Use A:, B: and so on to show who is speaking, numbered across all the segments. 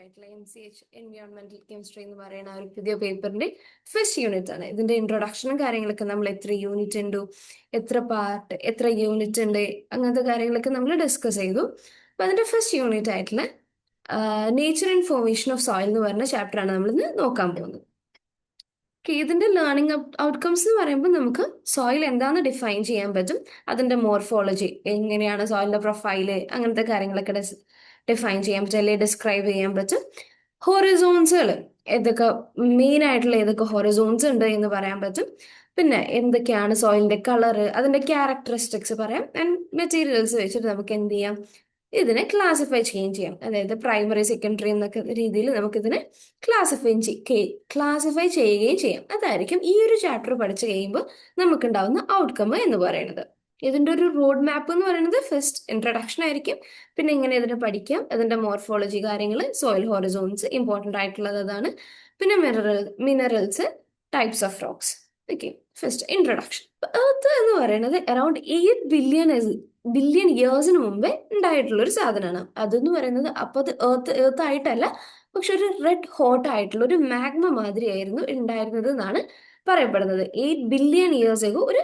A: ആയിട്ടുള്ള MCH എൻവയോൺമെന്റൽ chemistry എന്ന് പറയുന്ന ഒരു പുതിയ പേപ്പറിന്റെ ഫസ്റ്റ് യൂണിറ്റ് ആണ്. ഇതിന്റെ ഇൻട്രൊഡക്ഷനും കാര്യങ്ങളൊക്കെ നമ്മൾ എത്ര യൂണിറ്റ് ഉണ്ട്, എത്ര പാർട്ട്, എത്ര യൂണിറ്റ് ഉണ്ട്, അങ്ങനത്തെ കാര്യങ്ങളൊക്കെ നമ്മൾ ഡിസ്കസ് ചെയ്തു. അപ്പൊ അതിന്റെ ഫസ്റ്റ് യൂണിറ്റ് ആയിട്ടുള്ള nature and formation of soil എന്ന് പറഞ്ഞ ചാപ്റ്റർ ആണ് നമ്മൾ ഇന്ന് നോക്കാൻ പോകുന്നത്. ഇതിന്റെ ലേണിംഗ് ഔട്ട്കംസ് എന്ന് പറയുമ്പോൾ നമുക്ക് സോയിൽ എന്താണെന്ന് ഡിഫൈൻ ചെയ്യാൻ പറ്റും. അതിന്റെ മോർഫോളജി എങ്ങനെയാണ്, സോയിലിന്റെ പ്രൊഫൈല്, അങ്ങനത്തെ കാര്യങ്ങളൊക്കെ ഡിഫൈൻ ചെയ്യാൻ പറ്റും, അല്ലെങ്കിൽ ഡിസ്ക്രൈബ് ചെയ്യാൻ പറ്റും. ഹൊറിസോൺസുകൾ ഏതൊക്കെ, മെയിൻ ആയിട്ടുള്ള ഏതൊക്കെ ഹൊറിസോൺസ് ഉണ്ട് എന്ന് പറയാൻ പറ്റും. പിന്നെ എന്തൊക്കെയാണ് സോയിലിന്റെ കളറ്, അതിന്റെ ക്യാരക്ടറിസ്റ്റിക്സ് പറയാം. ആൻഡ് മെറ്റീരിയൽസ് വെച്ചിട്ട് നമുക്ക് എന്ത് ചെയ്യാം, ഇതിനെ ക്ലാസിഫൈ ചെയ്യാം. അതായത് പ്രൈമറി, സെക്കൻഡറി എന്നൊക്കെ രീതിയിൽ നമുക്കിതിനെ ക്ലാസിഫൈ ചെയ്യുകയും ചെയ്യാം. അതായിരിക്കും ഈ ഒരു ചാപ്റ്റർ പഠിച്ചു കഴിയുമ്പോൾ നമുക്കുണ്ടാവുന്ന ഔട്ട്കം എന്ന് പറയുന്നത്. ഇതിന്റെ ഒരു റോഡ് മാപ്പ് എന്ന് പറയുന്നത് ഫസ്റ്റ് ഇൻട്രഡക്ഷൻ ആയിരിക്കും. പിന്നെ എങ്ങനെ ഇതിനെ പഠിക്കാം, അതിന്റെ മോർഫോളജി കാര്യങ്ങൾ, സോയിൽ ഹൊറിസോൺസ് ഇമ്പോർട്ടൻ്റ് ആയിട്ടുള്ളത് അതാണ്. പിന്നെ minerals, types of rocks. Okay, first introduction. Earth എന്ന് പറയുന്നത് അറൌണ്ട് 8 ബില്യൺ ഇയേഴ്സിന് മുമ്പേ ഉണ്ടായിട്ടുള്ള ഒരു സാധനമാണ്. അതെന്ന് പറയുന്നത് അപ്പൊ അത് എർത്ത് ആയിട്ടല്ല, പക്ഷെ ഒരു റെഡ് ഹോട്ട് ആയിട്ടുള്ള ഒരു മാഗ്മ മാതിരിയായിരുന്നു ഉണ്ടായിരുന്നത് എന്നാണ് പറയപ്പെടുന്നത്. 8 ബില്യൺ ഇയേഴ്സ് എഗോ ഒരു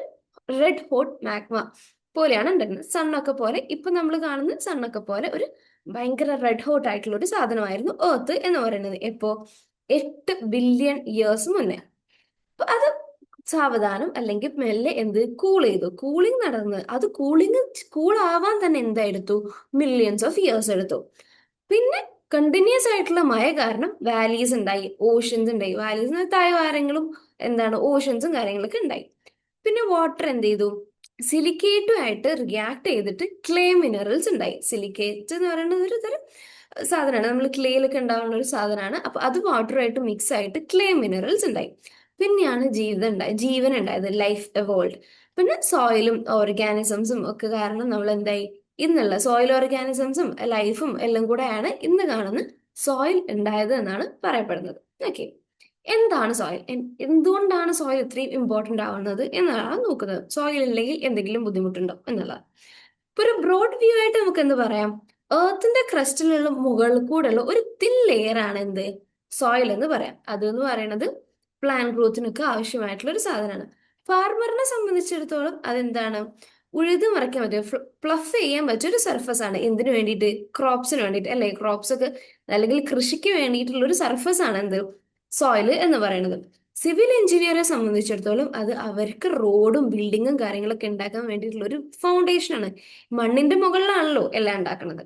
A: റെഡ് ഹോട്ട് മാഗ്മ പോലെയാണ് ഉണ്ടായിരുന്നത്. സണ്ണൊക്കെ പോലെ, ഇപ്പൊ നമ്മൾ കാണുന്ന സണ്ണൊക്കെ പോലെ ഒരു ഭയങ്കര റെഡ് ഹോട്ട് ആയിട്ടുള്ള ഒരു സാധനമായിരുന്നു എർത്ത് എന്ന് പറയുന്നത്. എപ്പോ 8 ബില്യൺ ഇയേഴ്സ് മുന്നേ. അപ്പൊ അത് സാവധാനം അല്ലെങ്കിൽ മെല്ലെ ചെയ്തു, കൂളിംഗ് നടന്ന്, അത് കൂളാവാൻ തന്നെ എന്തായെടുത്തു, മില്യൺസ് ഓഫ് ഇയേഴ്സ് എടുത്തു. പിന്നെ കണ്ടിന്യൂസ് ആയിട്ടുള്ള മഴ കാരണം വാലീസ് ഉണ്ടായി, ഓഷ്യൻസ് ഉണ്ടായി. വാലീസ് താഴ്വാരങ്ങളും ഓഷ്യൻസും കാര്യങ്ങളൊക്കെ ഉണ്ടായി. പിന്നെ വാട്ടർ ചെയ്തു, സിലിക്കേറ്റുമായിട്ട് റിയാക്ട് ചെയ്തിട്ട് ക്ലേ മിനറൽസ് ഉണ്ടായി. സിലിക്കേറ്റ് എന്ന് പറയുന്നത് ഒരു തരം സാധനമാണ്, നമ്മൾ ക്ലേയിലൊക്കെ ഉണ്ടാവുന്ന ഒരു സാധനമാണ്. അപ്പൊ അത് വാട്ടറുമായിട്ട് മിക്സ് ആയിട്ട് ക്ലേ മിനറൽസ് ഉണ്ടായി. പിന്നെയാണ് ജീവൻ ഉണ്ടായത്, ലൈഫ് എവോൾവ്. പിന്നെ സോയിലും ഓർഗാനിസംസും ഒക്കെ കാരണം നമ്മൾ ഇന്നുള്ള സോയിൽ ഓർഗാനിസംസും ലൈഫും എല്ലാം കൂടെയാണ് ഇന്ന് കാണുന്ന സോയിൽ ഉണ്ടായത് എന്നാണ് പറയപ്പെടുന്നത്. ഓക്കെ, എന്താണ് സോയിൽ, എന്തുകൊണ്ടാണ് സോയിൽ ഇത്രയും ഇമ്പോർട്ടന്റ് ആവുന്നത് എന്നാണ് നോക്കുന്നത്. സോയിൽ ഇല്ലെങ്കിൽ എന്തെങ്കിലും ബുദ്ധിമുട്ടുണ്ടോ എന്നുള്ളത്. ഇപ്പൊ ഒരു ബ്രോഡ് വ്യൂ ആയിട്ട് നമുക്ക് എന്ത് പറയാം, എർത്തിന്റെ ക്രസ്റ്റിലുള്ള മുകളിൽ കൂടെയുള്ള ഒരു തിൻ ലെയർ ആണ് സോയിൽ എന്ന് പറയാം. അതെന്ന് പറയുന്നത് പ്ലാന്റ് ഗ്രോത്തിനൊക്കെ ആവശ്യമായിട്ടുള്ള ഒരു സാധനമാണ്. ഫാർമറിനെ സംബന്ധിച്ചിടത്തോളം അതെന്താണ്, ഉഴുത് മറിക്കാൻ പറ്റിയ, പ്ലഫ് ചെയ്യാൻ പറ്റിയ ഒരു സർഫസ് ആണ്. എന്തിനു വേണ്ടിയിട്ട്, ക്രോപ്സിന് വേണ്ടിയിട്ട് അല്ലെ, ക്രോപ്സ് ഒക്കെ അല്ലെങ്കിൽ കൃഷിക്ക് വേണ്ടിയിട്ടുള്ള ഒരു സർഫസ് ആണ് സോയില് എന്ന് പറയുന്നത്. സിവിൽ എഞ്ചിനീയറെ സംബന്ധിച്ചിടത്തോളം അത് അവർക്ക് റോഡും ബിൽഡിങ്ങും കാര്യങ്ങളൊക്കെ ഉണ്ടാക്കാൻ വേണ്ടിയിട്ടുള്ള ഒരു ഫൗണ്ടേഷൻ ആണ്. മണ്ണിന്റെ മുകളിലാണല്ലോ എല്ലാം ഉണ്ടാക്കുന്നത്.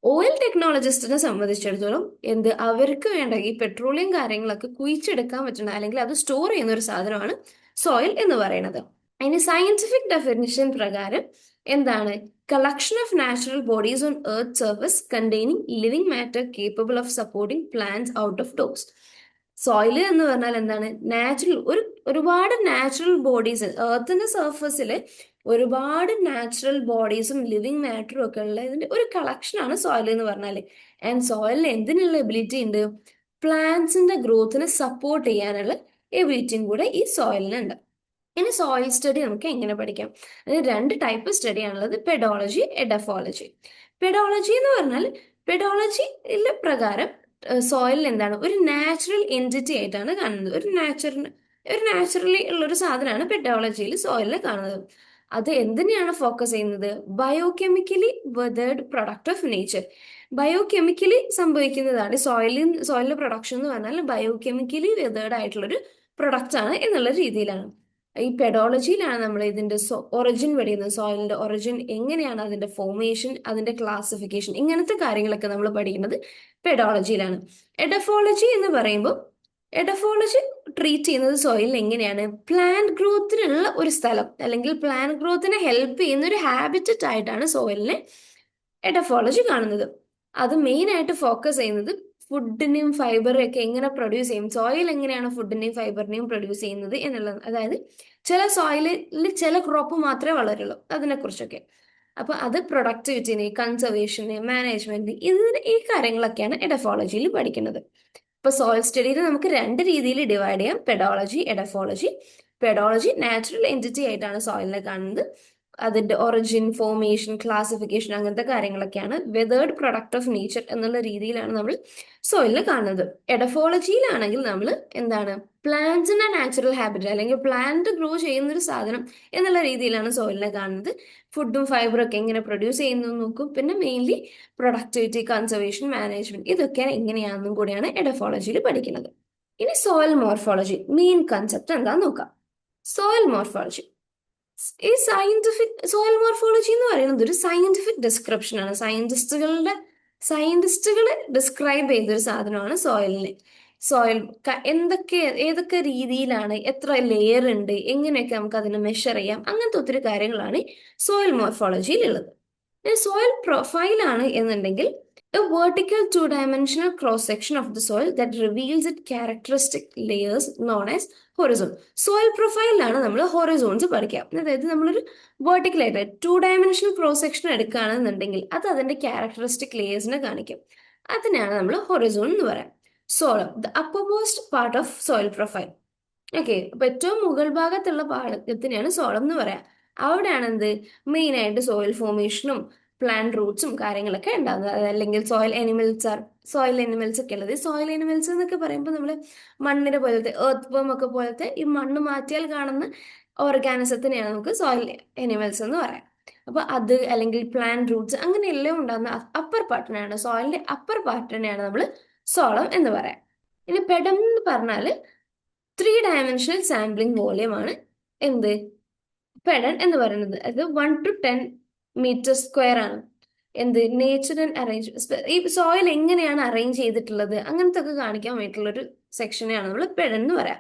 A: ഓയിൽ ടെക്നോളജിസ്റ്റിനെ സംബന്ധിച്ചിടത്തോളം അവർക്ക് വേണ്ട ഈ പെട്രോളിയം കാര്യങ്ങളൊക്കെ കുഴിച്ചെടുക്കാൻ പറ്റുന്ന അല്ലെങ്കിൽ അത് സ്റ്റോർ ചെയ്യുന്ന ഒരു സാധനമാണ് സോയിൽ എന്ന് പറയുന്നത്. അതിന് സയന്റിഫിക് ഡെഫിനിഷൻ പ്രകാരം collection of natural bodies on earth surface containing living matter capable of supporting plants out of doors. Soil എന്ന് പറഞ്ഞാൽ ഒരുപാട് നാച്ചുറൽ ബോഡീസ്, എർത്തിന്റെ സർഫസിൽ ഒരുപാട് നാച്ചുറൽ ബോഡീസും ലിവിങ് മാറ്ററും ഒക്കെ ഉള്ള ഇതിന്റെ ഒരു കളക്ഷനാണ് സോയിൽ എന്ന് പറഞ്ഞാല്. ആൻഡ് സോയിലിന് എന്തിനുള്ള എബിലിറ്റി ഉണ്ട്, പ്ലാന്റ്സിന്റെ ഗ്രോത്തിനെ സപ്പോർട്ട് ചെയ്യാനുള്ള എബിലിറ്റിയും കൂടെ ഈ സോയിലിനുണ്ട്. ഇനി സോയിൽ സ്റ്റഡി നമുക്ക് എങ്ങനെ പഠിക്കാം? അതിന് 2 ടൈപ്പ് സ്റ്റഡി ആണുള്ളത്, പെഡോളജി, എഡഫോളജി. പെഡോളജി എന്ന് പറഞ്ഞാൽ പെഡോളജിയിലെ പ്രകാരം സോയിൽ ഒരു നാച്ചുറൽ എൻറ്റിറ്റി ആയിട്ടാണ് കാണുന്നത്. ഒരു നാച്ചുറലി ഉള്ള ഒരു സാധനമാണ് പെഡോളജിയിൽ സോയിലിനെ കാണുന്നത്. അത് എന്തിനെയാണ് ഫോക്കസ് ചെയ്യുന്നത്, ബയോകെമിക്കലി വെതേർഡ് പ്രൊഡക്റ്റ് ഓഫ് നേച്ചർ. ബയോകെമിക്കലി സംഭവിക്കുന്നതാണ് സോയിലിന്റെ പ്രൊഡക്ഷൻ എന്ന് പറഞ്ഞാൽ ബയോകെമിക്കലി വെതേർഡ് ആയിട്ടുള്ളൊരു പ്രൊഡക്റ്റ് ആണ് എന്നുള്ള രീതിയിലാണ്. ഈ പെഡോളജിയിലാണ് നമ്മൾ ഇതിന്റെ ഒറിജിൻ പഠിക്കുന്നത്. സോയിലിന്റെ ഒറിജിൻ എങ്ങനെയാണ്, അതിന്റെ ഫോർമേഷൻ, അതിന്റെ ക്ലാസിഫിക്കേഷൻ, ഇങ്ങനത്തെ കാര്യങ്ങളൊക്കെ നമ്മൾ പഠിക്കുന്നത് പെഡോളജിയിലാണ്. എഡഫോളജി എന്ന് പറയുമ്പോൾ എഡഫോളജി ട്രീറ്റ് ചെയ്യുന്നത് സോയിൽ എങ്ങനെയാണ്, പ്ലാന്റ് ഗ്രോത്തിനുള്ള ഒരു സ്ഥലം അല്ലെങ്കിൽ പ്ലാന്റ് ഗ്രോത്തിനെ ഹെൽപ്പ് ചെയ്യുന്ന ഒരു ഹാബിറ്ററ്റ് ആയിട്ടാണ് സോയിലിനെ എഡഫോളജി കാണുന്നത്. അത് മെയിൻ ആയിട്ട് ഫോക്കസ് ചെയ്യുന്നത് ഫുഡിനെയും ഫൈബറും ഒക്കെ എങ്ങനെ പ്രൊഡ്യൂസ് ചെയ്യും, സോയിൽ എങ്ങനെയാണ് ഫുഡിനെയും ഫൈബറിനെയും പ്രൊഡ്യൂസ് ചെയ്യുന്നത് എന്നുള്ളത്. അതായത് ചില സോയിലിൽ ചില ക്രോപ്പ് മാത്രമേ വളരുള്ളൂ, അതിനെക്കുറിച്ചൊക്കെ. അപ്പൊ അത് പ്രൊഡക്ടിവിറ്റിനെ, കൺസർവേഷന്, മാനേജ്മെന്റ്, ഈ കാര്യങ്ങളൊക്കെയാണ് എഡഫോളജിയിൽ പഠിക്കുന്നത്. ഇപ്പൊ സോയിൽ സ്റ്റഡിയിൽ നമുക്ക് 2 രീതിയിൽ ഡിവൈഡ് ചെയ്യാം, പെഡോളജി, എഡഫോളജി. പെഡോളജി നാച്ചുറൽ എൻറ്റിറ്റി ആയിട്ടാണ് സോയിലിനെ കാണുന്നത്. അതിന്റെ ഒറിജിൻ, ഫോർമേഷൻ, ക്ലാസിഫിക്കേഷൻ അങ്ങനത്തെ കാര്യങ്ങളൊക്കെയാണ്. വെതേർഡ് പ്രൊഡക്റ്റ് ഓഫ് നേച്ചർ എന്നുള്ള രീതിയിലാണ് നമ്മൾ സോയിലിനെ കാണുന്നത്. എഡഫോളജിയിലാണെങ്കിൽ നമ്മൾ എന്താണ്, പ്ലാന്റ്സിന്റെ നാച്ചുറൽ ഹാബിറ്റ് അല്ലെങ്കിൽ പ്ലാന്റ് ഗ്രോ ചെയ്യുന്ന ഒരു സാധനം എന്നുള്ള രീതിയിലാണ് സോയിലിനെ കാണുന്നത്. ഫുഡും ഫൈബറും ഒക്കെ എങ്ങനെ പ്രൊഡ്യൂസ് ചെയ്യുന്നു നോക്കും. പിന്നെ മെയിൻലി പ്രൊഡക്ടിവിറ്റി, കൺസർവേഷൻ, മാനേജ്മെന്റ് ഇതൊക്കെ എങ്ങനെയാണെന്നും കൂടിയാണ് എഡഫോളജിയിൽ പഠിക്കുന്നത്. ഇനി സോയിൽ മോർഫോളജി മെയിൻ കൺസെപ്റ്റ് എന്താന്ന് നോക്കാം. സോയിൽ മോർഫോളജി, ഈ സോയിൽ മോർഫോളജി എന്ന് പറയുന്നത് ഒരു സയന്റിഫിക് ഡിസ്ക്രിപ്ഷൻ ആണ്. സയന്റിസ്റ്റുകൾ ഡിസ്ക്രൈബ് ചെയ്തൊരു സാധനമാണ് സോയിലിനെ. സോയിൽ ഏതൊക്കെ രീതിയിലാണ്, എത്ര ലെയർ ഉണ്ട്, എങ്ങനെയൊക്കെ നമുക്ക് അതിനെ മെഷർ ചെയ്യാം, അങ്ങനത്തെ ഒത്തിരി കാര്യങ്ങളാണ് സോയിൽ മോർഫോളജിയിൽ ഉള്ളത്. സോയിൽ പ്രൊഫൈൽ ആണ് എന്നുണ്ടെങ്കിൽ a vertical two-dimensional cross-section of the soil that reveals its characteristic layers known as horizon. Soil പ്രൊഫൈലിലാണ് നമ്മൾ ഹൊറിസോൺസ് പഠിക്കുക. അതായത് നമ്മളൊരു വെർട്ടിക്കൽ ആയിട്ട് 2-dimensional ക്രോസ് സെക്ഷൻ എടുക്കുകയാണെന്നുണ്ടെങ്കിൽ അത് അതിന്റെ ക്യാരക്ടറിസ്റ്റിക് ലേയേഴ്സിനെ കാണിക്കും. അതിനാണ് നമ്മൾ ഹൊറിസോൺ എന്ന് പറയാം. Solum, the uppermost part of soil profile. Okay, അപ്പൊ ഏറ്റവും മുകൾ ഭാഗത്തുള്ള ഭാഗത്തിനെയാണ് സോളം എന്ന് പറയാം. അവിടെയാണ് എന്ത്, മെയിൻ ആയിട്ട് സോയിൽ ഫോർമേഷനും പ്ലാന്റ് റൂട്ട്സും കാര്യങ്ങളൊക്കെ ഉണ്ടാകുന്നത്. അല്ലെങ്കിൽ സോയിൽ എനിമൽസ് ഒക്കെ ഉള്ളത്. സോയിൽ എനിമൽസ് എന്നൊക്കെ പറയുമ്പോൾ നമ്മൾ മണ്ണിന്റെ പോലത്തെ, എർത്ത് വേം ഒക്കെ പോലത്തെ ഈ മണ്ണ് മാറ്റിയാൽ കാണുന്ന ഓർഗാനിസത്തിനെയാണ് നമുക്ക് സോയിൽ എനിമൽസ് എന്ന് പറയാം. അപ്പൊ അത് അല്ലെങ്കിൽ പ്ലാന്റ് റൂട്ട്സ് അങ്ങനെയെല്ലാം ഉണ്ടാകുന്ന അപ്പർ പാർട്ടിനെയാണ്, സോയിലിന്റെ അപ്പർ പാർട്ടിനെയാണ് നമ്മൾ സോളം എന്ന് പറയാം. ഇനി പെഡം എന്ന് പറഞ്ഞാല് 3-dimensional സാമ്പിളിംഗ് വോളിയം ആണ് എന്ത്, പെഡൻ എന്ന് പറയുന്നത്. അത് 1 to 10 മീറ്റർ സ്ക്വയർ ആണ്. എന്ത്, നേച്ചുറൽ അറേഞ്ച്, ഈ സോയിൽ എങ്ങനെയാണ് അറേഞ്ച് ചെയ്തിട്ടുള്ളത് അങ്ങനത്തെ ഒക്കെ കാണിക്കാൻ വേണ്ടിയിട്ടുള്ള ഒരു സെക്ഷനെയാണ് നമ്മൾ പെഡൻ എന്ന് പറയാം.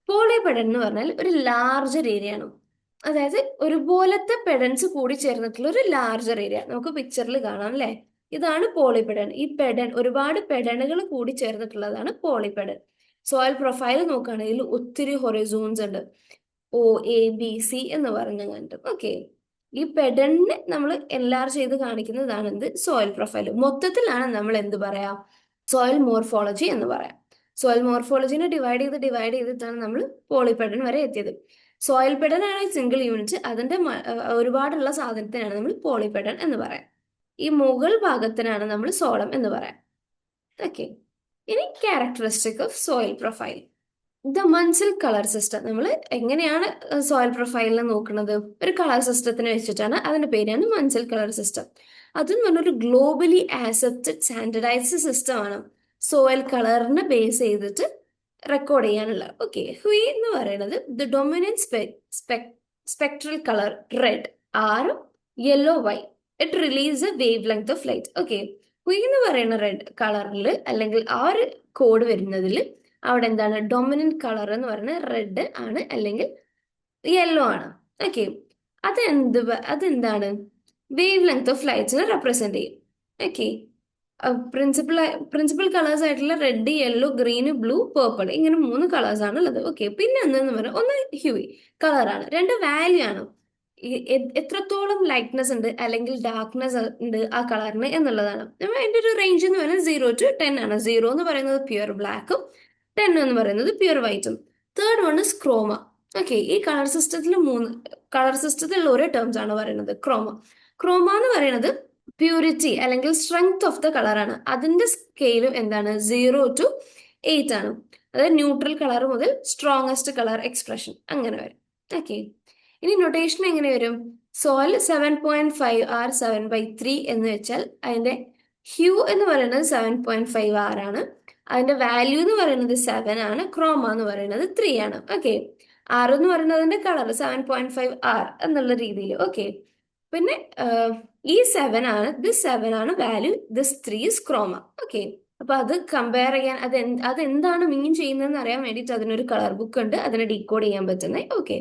A: പോളിപെഡൻ എന്ന് പറഞ്ഞാൽ ഒരു ലാർജർ ഏരിയ ആണ്. അതായത് ഒരുപോലത്തെ പെഡൻസ് കൂടി ചേർന്നിട്ടുള്ള ഒരു ലാർജർ ഏരിയ നമുക്ക് പിക്ചറിൽ കാണാം അല്ലെ. ഇതാണ് പോളിപെഡൻ. ഈ പെഡൻ, ഒരുപാട് പെഡനുകൾ കൂടി ചേർന്നിട്ടുള്ളതാണ് പോളിപെഡൻ. സോയിൽ പ്രൊഫൈൽ നോക്കുകയാണെങ്കിൽ ഒത്തിരി ഹൊറിസോൺസ് ഉണ്ട്, OABC എന്ന് പറഞ്ഞു കണ്ടു. ഓക്കെ, ഈ പെഡനെ നമ്മൾ എൻലാർജ് ചെയ്ത് കാണിക്കുന്നതാണ് എന്ത്, സോയിൽ പ്രൊഫൈൽ. മൊത്തത്തിലാണ് നമ്മൾ എന്ത് പറയാം, സോയിൽ മോർഫോളജി എന്ന് പറയാം. സോയിൽ മോർഫോളജിനെ ഡിവൈഡ് ചെയ്തിട്ടാണ് നമ്മൾ പോളിപെഡൻ വരെ എത്തിയത്. സോയിൽ പെഡൻ ആണ് സിംഗിൾ യൂണിറ്റ്, അതിന്റെ ഒരുപാടുള്ള സാധനത്തിനാണ് നമ്മൾ പോളിപെഡൻ എന്ന് പറയാം. ഈ മുകൾ ഭാഗത്തിനാണ് നമ്മൾ സോളം എന്ന് പറയാം. ഓക്കെ, ഇനി characteristic of soil profile. The Manzil colour system. നമ്മൾ എങ്ങനെയാണ് സോയിൽ പ്രൊഫൈലിനെ നോക്കുന്നത്, ഒരു കളർ സിസ്റ്റത്തിന് വെച്ചിട്ടാണ്. അതിന്റെ പേരാണ് മൻസിൽ കളർ സിസ്റ്റം. അതെന്ന് പറഞ്ഞൊരു ഗ്ലോബലി ആക്സെപ്റ്റഡ് സ്റ്റാൻഡർഡൈസ്ഡ് സിസ്റ്റം ആണ് സോയിൽ കളറിനെ ബേസ് ചെയ്തിട്ട് റെക്കോർഡ് ചെയ്യാനുള്ള. ഓക്കെ, ഹുയി എന്ന് പറയുന്നത് the dominant spectral colour red R yellow Y. It release a wave length of light. Okay, hue എന്ന് പറയുന്ന റെഡ് കളറിൽ അല്ലെങ്കിൽ ആ ഒരു കോഡ് വരുന്നതിൽ അവിടെ എന്താണ്, ഡൊമിനന്റ് കളർ എന്ന് പറയുന്നത് റെഡ് ആണ് അല്ലെങ്കിൽ യെല്ലോ ആണ്. ഓക്കെ, അതെന്താണ്, വേവ് ലെങ്ത് ഓഫ് ലൈറ്റ്സിനെ റെപ്രസെന്റ് ചെയ്യും. ഓക്കെ, പ്രിൻസിപ്പൽ കളേഴ്സ് ആയിട്ടുള്ള red, yellow, green, blue, purple, ഇങ്ങനെ 3 കളേഴ്സ് ആണ് ഉള്ളത്. ഓക്കെ, പിന്നെ എന്തെന്ന് പറഞ്ഞാൽ ഒന്ന് ഹ്യൂയി കളറാണ്, 2 വാല്യൂ ആണ്. എത്രത്തോളം ലൈറ്റ്നെസ് ഉണ്ട് അല്ലെങ്കിൽ ഡാർക്ക്നെസ് ഉണ്ട് ആ കളറിന് എന്നുള്ളതാണ്. അതിന്റെ ഒരു റേഞ്ച് എന്ന് പറയുന്നത് 0 to 10 ആണ്. 0 എന്ന് പറയുന്നത് പ്യുവർ ബ്ലാക്കും, 10 എന്ന് പറയുന്നത് പ്യുവർ വൈറ്റും. Third one is chroma. Okay, ഈ കളർ സിസ്റ്റത്തിലുള്ള ഓരോ ടേംസ് ആണ് പറയുന്നത്. ക്രോമ എന്ന് പറയുന്നത് പ്യൂരിറ്റി അല്ലെങ്കിൽ സ്ട്രെങ്ത് ഓഫ് ദ കളറാണ്. അതിന്റെ സ്കെയിലും എന്താണ്, 0 to 8 ആണ്. അതായത് ന്യൂട്രൽ കളർ മുതൽ സ്ട്രോങ്ങസ്റ്റ് കളർ എക്സ്പ്രഷൻ അങ്ങനെ വരും. ഓക്കെ, ഇനി നൊട്ടേഷൻ എങ്ങനെ വരും, സോയിൽ 7.5R 7/3 എന്ന് വെച്ചാൽ അതിന്റെ ഹ്യൂ എന്ന് പറയുന്നത് 7.5R ആണ്. അതിന്റെ വാല്യൂ എന്ന് പറയുന്നത് 7 ആണ്. ക്രോമ എന്ന് പറയുന്നത് 3 ആണ്. ഓക്കെ, R എന്ന് പറയുന്നതിന്റെ കളർ 7.5R എന്നുള്ള രീതിയിൽ. ഓക്കെ, പിന്നെ ഈ 7 ആണ് value, this 3 is chroma. Okay, അപ്പൊ അത് കമ്പയർ ചെയ്യാൻ, അതെന്താണ് മീൻ ചെയ്യുന്നതെന്ന് അറിയാൻ വേണ്ടിയിട്ട് അതിനൊരു കളർ ബുക്ക് ഉണ്ട്, അതിനെ ഡീകോഡ് ചെയ്യാൻ പറ്റുന്നത്. Okay,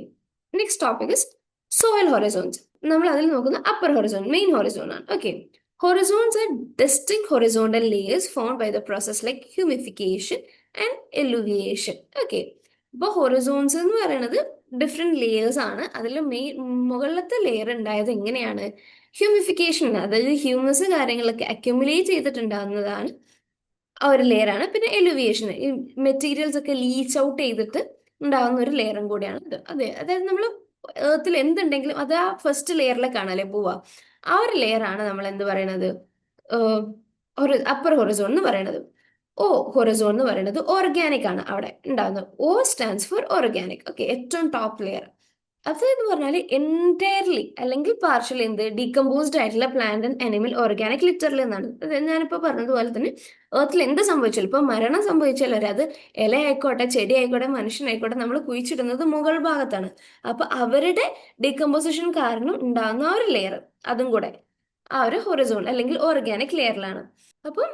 A: next topic is soil horizons. നമ്മൾ അതിൽ നോക്കുന്ന അപ്പർ ഹൊറിസോൺ, മെയിൻ ഹൊറിസോൺ ആണ്. Okay, horizons are distinct horizontal layers formed by the process like humidification and alluviation. Okay, അപ്പോൾ ഹൊറിസോൺസ് എന്ന് പറയുന്നത് ഡിഫറെന്റ് ലേയേഴ്സ് ആണ്. അതിൽ മുകളിലത്തെ ലെയർ ഉണ്ടായത് എങ്ങനെയാണ്, ഹ്യൂമിഫിക്കേഷൻ, അതായത് ഹ്യൂമസ് കാര്യങ്ങളൊക്കെ അക്യുമുലേറ്റ് ചെയ്തിട്ടുണ്ടാകുന്നതാണ് ആ ഒരു ലെയർ ആണ്. പിന്നെ എലുവിയേഷൻ, ഈ മെറ്റീരിയൽസ് ഒക്കെ ലീച്ച് ഔട്ട് ചെയ്തിട്ട് ഉണ്ടാകുന്ന ഒരു ലെയറും കൂടിയാണ് ഇത്. അതെ, അതായത് നമ്മൾ എർത്തിൽ എന്തുണ്ടെങ്കിലും അത് ആ ഫസ്റ്റ് ലെയറിലേക്കാണല്ലേ പോവുക. ആ ഒരു ലെയർ ആണ് നമ്മൾ എന്ത് പറയണത്, അപ്പർ ഹൊറിസോൺ എന്ന് പറയണത്. ഓ ഹൊറിസോൺ എന്ന് പറയുന്നത് ഓർഗാനിക് ആണ് അവിടെ ഉണ്ടാകുന്നത്. O stands for organic. Okay, ഏറ്റവും ടോപ്പ് ലെയർ. അത് എന്ന് പറഞ്ഞാൽ എൻറ്റയർലി അല്ലെങ്കിൽ പാർഷ്യലി എന്ത് ഡീകമ്പോസ്ഡ് ആയിട്ടുള്ള plant and animal organic literal എന്നാണ്. അത് ഞാനിപ്പോ പറഞ്ഞതുപോലെ തന്നെ എർത്തിൽ എന്ത് സംഭവിച്ചാലും ഇപ്പൊ മരണം സംഭവിച്ചാലും വരെ അത് ഇല ആയിക്കോട്ടെ, ചെടി ആയിക്കോട്ടെ, മനുഷ്യനായിക്കോട്ടെ, നമ്മൾ കുഴിച്ചിടുന്നത് മുകൾ ഭാഗത്താണ്. അപ്പൊ അവരുടെ ഡീകമ്പോസിഷൻ കാരണം ഉണ്ടാകുന്ന ആ ഒരു ലെയർ, അതും കൂടെ ആ ഒരു ഹൊറിസോൺ അല്ലെങ്കിൽ ഓർഗാനിക് ലെയറിലാണ്. അപ്പം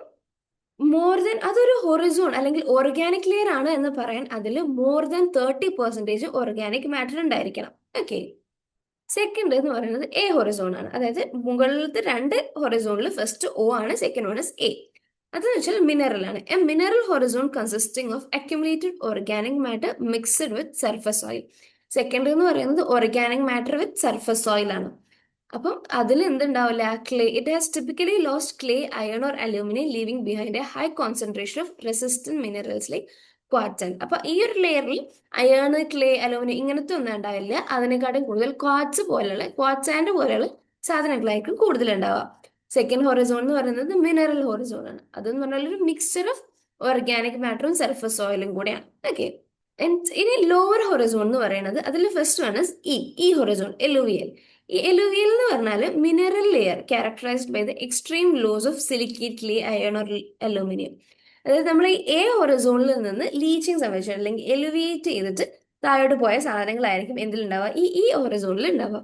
A: മോർ ദാൻ അതൊരു ഹൊറിസോൺ അല്ലെങ്കിൽ ഓർഗാനിക് ലെയർ ആണ് എന്ന് പറയാൻ അതിൽ മോർ ദാൻ 30% ഓർഗാനിക് മാറ്റർ ഉണ്ടായിരിക്കണം. ഓക്കെ. സെക്കൻഡ് എന്ന് പറയുന്നത് എ ഹൊറിസോൺ ആണ്. അതായത് മുകളിലത്തെ രണ്ട് ഹൊറിസോണിൽ ഫസ്റ്റ് ഒ ആണ്, സെക്കൻഡ് വൺ ഇസ് എ. അതെന്ന് വെച്ചാൽ മിനറൽ ആണ്. A mineral Horizon consisting of accumulated organic matter mixed with surface oil. Second എന്ന് പറയുന്നത് ഓർഗാനിക് മാറ്റർ വിത്ത് സർഫസ് ഓയിൽ ആണ്. അപ്പം അതിൽ എന്തുണ്ടാവില്ല, clay. It has typically lost clay, iron or aluminium, leaving behind A high concentration of resistant minerals like quartz. അപ്പൊ ഈ ഒരു ലെയറിൽ iron, clay, aluminium ഇങ്ങനത്തെ ഒന്നും ഉണ്ടാവില്ല. അതിനെക്കാട്ടും കൂടുതൽ ക്വാർട്സ് ആൻഡ് പോലെയുള്ള സാധനങ്ങളായിരിക്കും കൂടുതൽ ഉണ്ടാവുക. സെക്കൻഡ് ഹൊറിസോൺ എന്ന് പറയുന്നത് മിനറൽ ഹൊറിസോൺ ആണ്. അതെന്ന് പറഞ്ഞാൽ ഒരു മിക്സ്ചർ ഓഫ് ഓർഗാനിക് മാറ്ററും സർഫസ് ഓയിലും കൂടെയാണ്. ഓക്കെ. ഇനി ലോവർ ഹൊറിസോൺ എന്ന് പറയുന്നത് അതിൽ ഫസ്റ്റ് വൺ ഈ ഹൊറിസോൺ എലുവിയൽ. ഈ എലുവിയൽ എന്ന് പറഞ്ഞാൽ mineral layer characterised by the extreme loss of silicate clay, iron or aluminium. അതായത് നമ്മൾ ഈ എ ഹൊറിസോണിൽ നിന്ന് ലീച്ചിങ് സംഭവിച്ചു അല്ലെങ്കിൽ എലിവേറ്റ് ചെയ്തിട്ട് താഴോട്ട് പോയ സാധനങ്ങളായിരിക്കും എന്തിലുണ്ടാവുക, ഈ ഹൊറിസോണിൽ ഉണ്ടാവുക.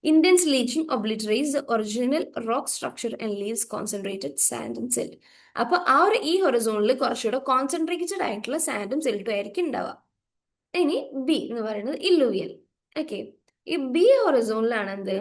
A: Intense leaching obliterates the original rock structure and leaves concentrated sand and silt. അപ്പൊ ആ ഒരു ഈ ഹൊറിസോണിൽ കുറച്ചുകൂടെ കോൺസെൻട്രേറ്റഡ് ആയിട്ടുള്ള സാൻഡും സിൽട്ടും ആയിരിക്കും ഉണ്ടാവുക. ഇനി ബി എന്ന് പറയുന്നത് ഇല്ലുവിയൽ. ഓക്കെ. ഈ ബി ഹൊറിസോണിലാണ് എന്ത്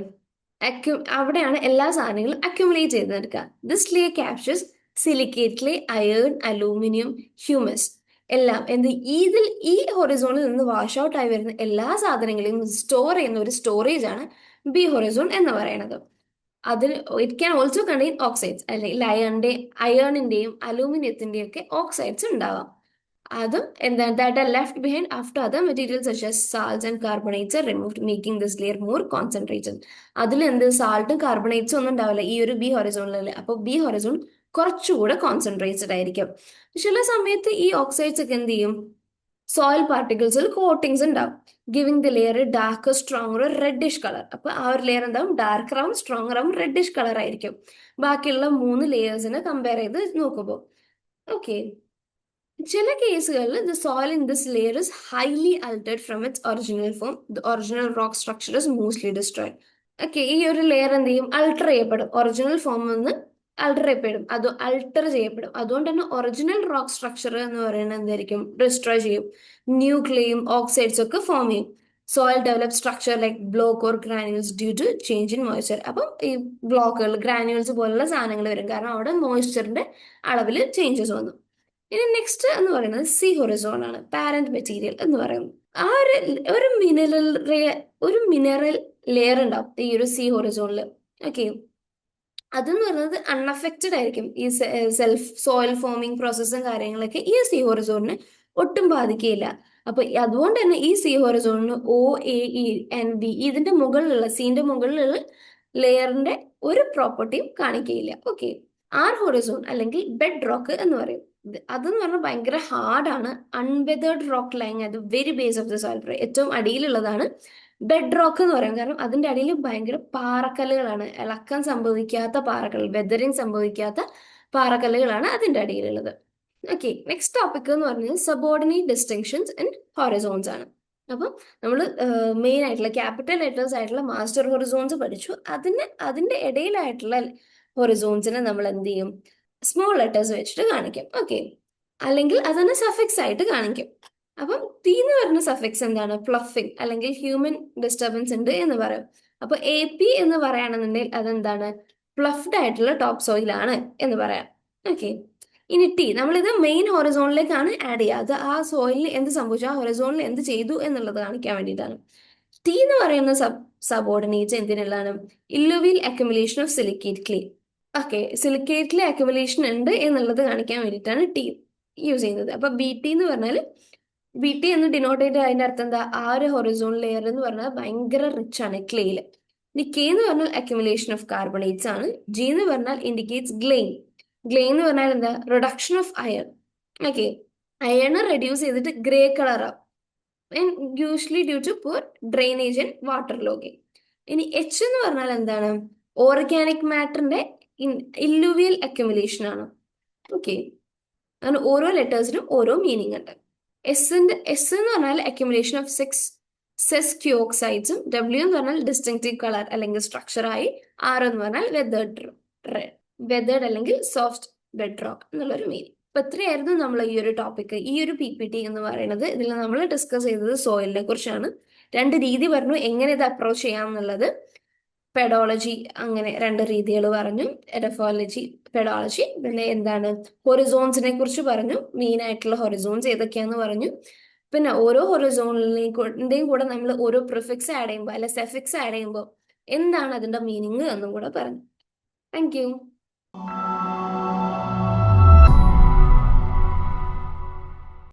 A: അവിടെയാണ് എല്ലാ സാധനങ്ങളും അക്യുമുലേറ്റ് ചെയ്ത് എടുക്കുക. This layer captures silicate clay, iron, aluminium, humus എല്ലാം ഇതിൽ ഈ ഹൊറിസോണിൽ നിന്ന് വാഷ് ഔട്ട് ആയി വരുന്ന എല്ലാ സാധനങ്ങളെയും സ്റ്റോർ ചെയ്യുന്ന ഒരു സ്റ്റോറേജ് ആണ് ബി ഹൊറിസോൺ എന്ന് പറയുന്നത്. അതിൽ it can also contain oxides, അല്ലെങ്കിൽ അയേണിന്റെയും അലൂമിനിയത്തിന്റെയും ഒക്കെ ഓക്സൈഡ്സ് ഉണ്ടാവാം. അതും എന്താണ് that are left behind after other materials such as salts and carbonates are removed, making this layer more concentrated. അതിൽ സാൾട്ടും കാർബണേറ്റ്സും ഒന്നും ഉണ്ടാവില്ല ഈ ഒരു ബി ഹൊറിസോണിൽ. അപ്പോൾ ബി ഹൊറിസോൺ കുറച്ചുകൂടെ കോൺസെൻട്രേറ്റഡ് ആയിരിക്കും. ചില സമയത്ത് ഈ ഓക്സൈഡ്സ് ഒക്കെ എന്ത് ചെയ്യും, സോയിൽ പാർട്ടിക്കിൾസിൽ കോട്ടിങ്സ് ഉണ്ടാവും, giving the layer dark, stronger, reddish colour. അപ്പൊ ആ ഒരു ലെയർ എന്താവും, ഡാർക്ക് ആവും, സ്ട്രോങ്ങർ ആവും, റെഡിഷ് കളർ ആയിരിക്കും ബാക്കിയുള്ള 3 ലെയേഴ്സിനെ കമ്പയർ ചെയ്ത് നോക്കുമ്പോൾ. ഓക്കെ. ചില കേസുകളിൽ the soil in this layer is highly altered from its original form. The original rock structure is mostly destroyed. Okay. ഈ ഒരു ലെയർ എന്ത് ചെയ്യും, അൾട്ടർ ചെയ്യപ്പെടും. ഒറിജിനൽ ഫോമിൽ നിന്ന് അൾട്ടർ ചെയ്യപ്പെടും. അതുകൊണ്ട് തന്നെ ഒറിജിനൽ റോക്ക് സ്ട്രക്ചർ എന്ന് പറയുന്നത് എന്തായിരിക്കും, ഡിസ്ട്രോയ് ചെയ്യും. ന്യൂ ക്ലേയും ഓക്സൈഡ്സ് ഒക്കെ ഫോം ചെയ്യും. Soil develop structure like block or granules due to change in moisture. അപ്പം ഈ ബ്ലോക്കുകൾ, ഗ്രാനുവൽസ് പോലുള്ള സാധനങ്ങൾ വരും, കാരണം അവിടെ മോയ്സ്ചറിന്റെ അളവിൽ ചേഞ്ചസ് വന്നു. ഇനി നെക്സ്റ്റ് എന്ന് പറയുന്നത് സി ഹൊറിസോൺ ആണ്, പാരന്റ് മെറ്റീരിയൽ എന്ന് പറയുന്നത്. ആ ഒരു മിനറൽ ലെയർ ഉണ്ടാവും ഈ ഒരു സി ഹൊറിസോണിൽ. ഓക്കെ. അതെന്ന് പറയുന്നത് അൺഅഫക്റ്റഡ് ആയിരിക്കും. ഈ സെൽഫ് സോയിൽ ഫോമിങ് പ്രോസസ്സും കാര്യങ്ങളൊക്കെ ഈ സി ഹൊറിസോണിനെ ഒട്ടും ബാധിക്കുകയില്ല. അപ്പൊ അതുകൊണ്ട് തന്നെ ഈ സി ഹൊറിസോണിന് O, A, E and B ഇതിന്റെ മുകളിലുള്ള സീന്റെ മുകളിലുള്ള ലെയറിന്റെ ഒരു പ്രോപ്പർട്ടിയും കാണിക്കുകയില്ല. ഓക്കെ. ആർ ഹൊറിസോൺ അല്ലെങ്കിൽ ബെഡ് റോക്ക് എന്ന് പറയും. അതെന്ന് പറഞ്ഞാൽ ഭയങ്കര ഹാർഡാണ്, unweathered rock lying at the very base of the soil. ഏറ്റവും അടിയിലുള്ളതാണ് ബെഡ് റോക്ക് എന്ന് പറയും. കാരണം അതിന്റെ അടിയിൽ ഭയങ്കര പാറക്കല്ലുകളാണ്, ഇളക്കം സംഭവിക്കാത്ത പാറക്കല്ല്, വെതറിങ് സംഭവിക്കാത്ത പാറക്കല്ലുകളാണ് അതിന്റെ അടിയിലുള്ളത്. ഓക്കെ. നെക്സ്റ്റ് ടോപ്പിക് എന്ന് പറഞ്ഞാൽ സബോർഡിനേറ്റ് ഡിസ്റ്റിങ്ഷൻസ് ഇൻ ഹൊറിസോൺസ് ആണ്. അപ്പം നമ്മൾ മെയിൻ ആയിട്ടുള്ള ക്യാപിറ്റൽ ലെറ്റേഴ്സ് ആയിട്ടുള്ള മാസ്റ്റർ ഹൊറിസോൺസ് പഠിച്ചു. അതിന്റെ ഇടയിലായിട്ടുള്ള ഹൊറിസോൺസിനെ നമ്മൾ എന്ത് ചെയ്യും, സ്മോൾ ലെറ്റേഴ്സ് വെച്ചിട്ട് കാണിക്കും. ഓക്കെ. അല്ലെങ്കിൽ അതിനെ സഫിക്സ് ആയിട്ട് കാണിക്കും. അപ്പം ടി എന്ന് പറയുന്ന സഫിക്സ് എന്താണ്, ഫ്ലഫിംഗ് അല്ലെങ്കിൽ ഹ്യൂമൻ ഡിസ്റ്റർബൻസ് ഉണ്ട് എന്ന് പറയും. അപ്പൊ എ പി എന്ന് പറയുകയാണെന്നുണ്ടെങ്കിൽ അതെന്താണ്, ഫ്ലഫ്ഡ് ആയിട്ടുള്ള ടോപ്പ് സോയിൽ ആണ് എന്ന് പറയാം. ഓക്കെ. ഇനി ടി, നമ്മളിത് മെയിൻ ഹൊറിസോണിലേക്കാണ് ആഡ് ചെയ്യുക. അത് ആ സോയിലിന് എന്ത് സംഭവിച്ചു, ആ ഹൊറിസോണിൽ എന്ത് ചെയ്തു എന്നുള്ളത് കാണിക്കാൻ വേണ്ടിയിട്ടാണ്. ടി എന്ന് പറയുന്ന സബോർഡിനേറ്റ് എന്തിനുള്ളതാണ്, ഇല്ലുവിൽ accumulation of silicate clay. Okay. സിലിക്കേറ്റിലെ അക്യുമുലേഷൻ ഉണ്ട് എന്നുള്ളത് കാണിക്കാൻ വേണ്ടിയിട്ടാണ് ടി യൂസ് ചെയ്യുന്നത്. അപ്പൊ ബി ടി എന്ന് പറഞ്ഞാൽ BT എന്ന് ഡിനോട്ട് ചെയ്ത് അതിന്റെ അർത്ഥം എന്താ, ആ ഒരു ഹൊറിസോൺ ലെയർ എന്ന് പറഞ്ഞാൽ ഭയങ്കര റിച്ച് ആണ് ക്ലേയില്. ഇനി K എന്ന് പറഞ്ഞാൽ അക്യുമുലേഷൻ ഓഫ് കാർബണേറ്റ്സ് ആണ്. G എന്ന് പറഞ്ഞാൽ ഇൻഡിക്കേറ്റ്സ് ഗ്ലെയിൻ. ഗ്ലെയിൻ എന്ന് പറഞ്ഞാൽ എന്താ, reduction of iron. Okay, iron reduce ചെയ്തിട്ട് ഗ്രേ കളർ ആവും, usually due to poor drainage and water logging. ഇനി H എന്ന് പറഞ്ഞാൽ എന്താണ്, ഓർഗാനിക് മാറ്ററിന്റെ ഇല്ലുവിയൽ അക്യുമുലേഷൻ ആണ്. ഓക്കെ, അങ്ങനെ ഓരോ ലെറ്റേഴ്സിനും ഓരോ മീനിങ് ഉണ്ട്. എസ് എന്ന് പറഞ്ഞാൽ അക്യുമുലേഷൻ ഓഫ് സെസ് ക്യോക്സൈഡ്സും, W എന്ന് പറഞ്ഞാൽ ഡിസ്റ്റിങ്റ്റീവ് കളർ അല്ലെങ്കിൽ സ്ട്രക്ചർ ആയി, R എന്ന് പറഞ്ഞാൽ വെതേർഡ് അല്ലെങ്കിൽ സോഫ്റ്റ് ബെഡ് റോക്ക് എന്നുള്ളൊരു മീനിങ്. അപ്പൊ ഇത്രയായിരുന്നു നമ്മൾ ഈ ഒരു ടോപ്പിക്, ഈ ഒരു PPT എന്ന് പറയുന്നത്. ഇതിൽ നമ്മൾ ഡിസ്കസ് ചെയ്തത് സോയിലിനെ കുറിച്ചാണ്. രണ്ട് രീതി പറഞ്ഞു എങ്ങനെ ഇത് അപ്രോച്ച് ചെയ്യാം എന്നുള്ളത്. പെഡോളജി, അങ്ങനെ രണ്ട് രീതികൾ പറഞ്ഞു, എഡഫോളജി, പെഡോളജി. പിന്നെ എന്താണ്, ഹൊറിസോൺസിനെ കുറിച്ച് പറഞ്ഞു, മെയിൻ ആയിട്ടുള്ള ഹൊറിസോൺസ് ഏതൊക്കെയാന്ന് പറഞ്ഞു. പിന്നെ ഓരോ ഹൊറിസോണിന്റെയും കൂടെ നമ്മൾ ഓരോ പ്രിഫിക്സ് ആഡ് ചെയ്യുമ്പോൾ അല്ലെ സെഫിക്സ് ആഡ് ചെയ്യുമ്പോൾ എന്താണ് അതിന്റെ മീനിങ് എന്നും കൂടെ പറഞ്ഞു. Thank you.